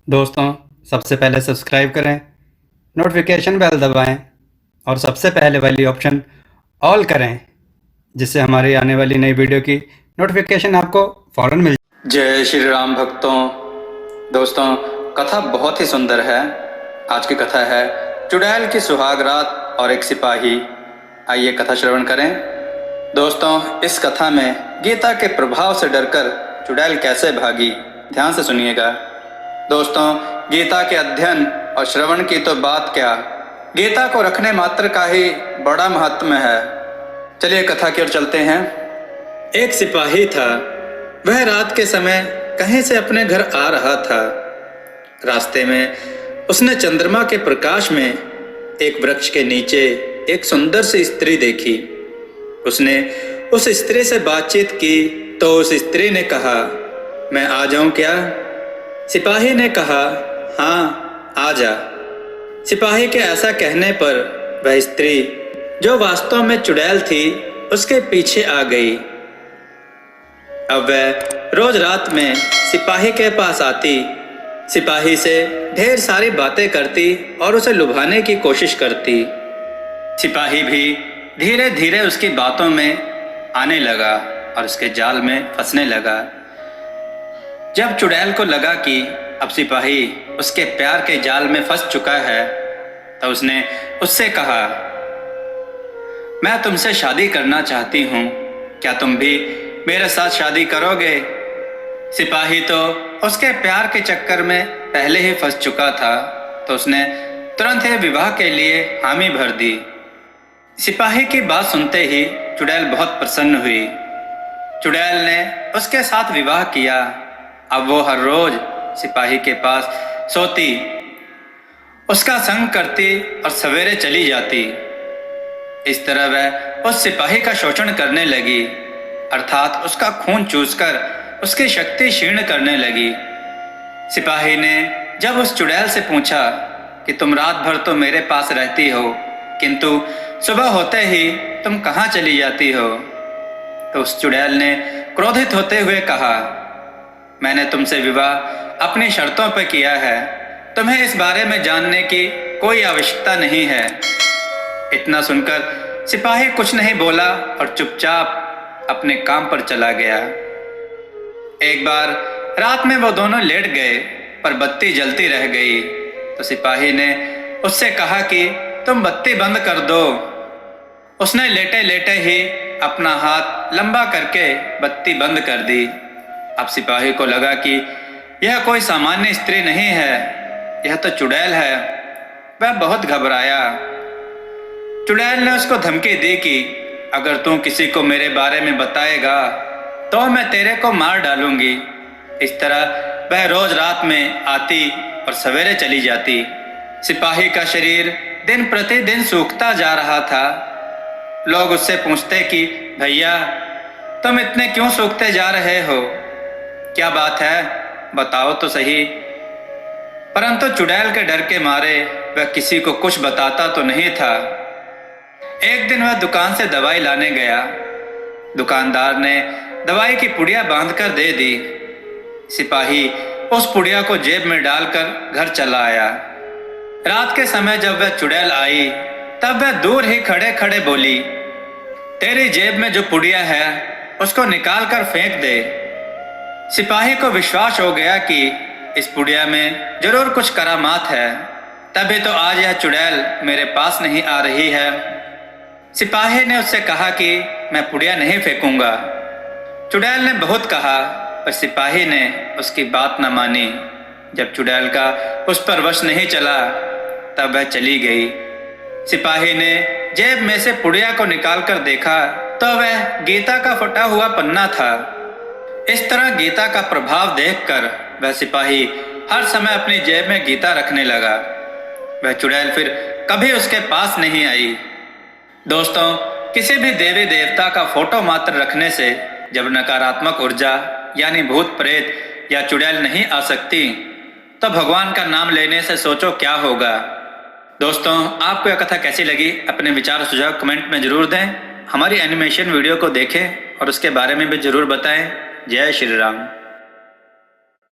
दोस्तों, सबसे पहले सब्सक्राइब करें, नोटिफिकेशन बेल दबाएं और सबसे पहले वाली ऑप्शन ऑल करें, जिससे हमारी आने वाली नई वीडियो की नोटिफिकेशन आपको फ़ौरन मिल जाए। जय श्री राम भक्तों। दोस्तों, कथा बहुत ही सुंदर है। आज की कथा है चुड़ैल की सुहाग रात और एक सिपाही। आइए कथा श्रवण करें। दोस्तों, इस कथा में गीता के प्रभाव से डरकर चुड़ैल कैसे भागी, ध्यान से सुनिएगा। दोस्तों, गीता के अध्ययन और श्रवण की तो बात क्या, गीता को रखने मात्र का ही बड़ा महत्व है। चलिए कथा की ओर चलते हैं। एक सिपाही था। वह रात के समय कहीं से अपने घर आ रहा था। रास्ते में उसने चंद्रमा के प्रकाश में एक वृक्ष के नीचे एक सुंदर सी स्त्री देखी। उसने उस स्त्री से बातचीत की तो उस स्त्री ने कहा, मैं आ जाऊं क्या? सिपाही ने कहा, हाँ आ जा। सिपाही के ऐसा कहने पर वह स्त्री, जो वास्तव में चुड़ैल थी, उसके पीछे आ गई। अब वह रोज रात में सिपाही के पास आती, सिपाही से ढेर सारी बातें करती और उसे लुभाने की कोशिश करती। सिपाही भी धीरे धीरे उसकी बातों में आने लगा और उसके जाल में फंसने लगा। जब चुड़ैल को लगा कि अब सिपाही उसके प्यार के जाल में फंस चुका है, तो उसने उससे कहा, मैं तुमसे शादी करना चाहती हूँ, क्या तुम भी मेरे साथ शादी करोगे? सिपाही तो उसके प्यार के चक्कर में पहले ही फंस चुका था, तो उसने तुरंत ही विवाह के लिए हामी भर दी। सिपाही की बात सुनते ही चुड़ैल बहुत प्रसन्न हुई। चुड़ैल ने उसके साथ विवाह किया। अब वो हर रोज सिपाही के पास सोती, उसका संग करती और सवेरे चली जाती। इस तरह वह उस सिपाही का शोषण करने लगी, अर्थात उसका खून चूसकर उसकी शक्ति क्षीण करने लगी। सिपाही ने जब उस चुड़ैल से पूछा कि तुम रात भर तो मेरे पास रहती हो, किंतु सुबह होते ही तुम कहाँ चली जाती हो? तो उस चुड़ैल ने क्रोधित होते हुए कहा, मैंने तुमसे विवाह अपनी शर्तों पर किया है, तुम्हें इस बारे में जानने की कोई आवश्यकता नहीं है। इतना सुनकर सिपाही कुछ नहीं बोला और चुपचाप अपने काम पर चला गया। एक बार रात में वो दोनों लेट गए, पर बत्ती जलती रह गई। तो सिपाही ने उससे कहा कि तुम बत्ती बंद कर दो। उसने लेटे लेटे ही अपना हाथ लंबा करके बत्ती बंद कर दी। अब सिपाही को लगा कि यह कोई सामान्य स्त्री नहीं है, यह तो चुड़ैल है। वह बहुत घबराया। चुड़ैल ने उसको धमकी दी कि अगर तू किसी को मेरे बारे में बताएगा तो मैं तेरे को मार डालूंगी। इस तरह वह रोज रात में आती और सवेरे चली जाती। सिपाही का शरीर दिन प्रतिदिन सूखता जा रहा था। लोग उससे पूछते कि भैया, तुम इतने क्यों सूखते जा रहे हो? क्या बात है, बताओ तो सही। परंतु चुड़ैल के डर के मारे वह किसी को कुछ बताता तो नहीं था। एक दिन वह दुकान से दवाई लाने गया। दुकानदार ने दवाई की पुड़िया बांधकर दे दी। सिपाही उस पुड़िया को जेब में डालकर घर चला आया। रात के समय जब वह चुड़ैल आई, तब वह दूर ही खड़े खड़े बोली, तेरी जेब में जो पुड़िया है उसको निकाल कर फेंक दे। सिपाही को विश्वास हो गया कि इस पुड़िया में जरूर कुछ करामात है, तभी तो आज यह चुड़ैल मेरे पास नहीं आ रही है। सिपाही ने उससे कहा कि मैं पुड़िया नहीं फेंकूंगा। चुड़ैल ने बहुत कहा, पर सिपाही ने उसकी बात न मानी। जब चुड़ैल का उस पर वश नहीं चला, तब वह चली गई। सिपाही ने जेब में से पुड़िया को निकालकर देखा तो वह गीता का फटा हुआ पन्ना था। इस तरह गीता का प्रभाव देखकर वह सिपाही हर समय अपनी जेब में गीता रखने लगा। वह चुड़ैल फिर कभी उसके पास नहीं आई। दोस्तों, किसी भी देवी देवता का फोटो मात्र रखने से जब नकारात्मक ऊर्जा यानी भूत प्रेत या चुड़ैल नहीं आ सकती, तो भगवान का नाम लेने से सोचो क्या होगा। दोस्तों, आपको यह कथा कैसी लगी? अपने विचार सुझाव कमेंट में जरूर दें। हमारी एनिमेशन वीडियो को देखें और उसके बारे में भी जरूर बताएं। जय श्री राम।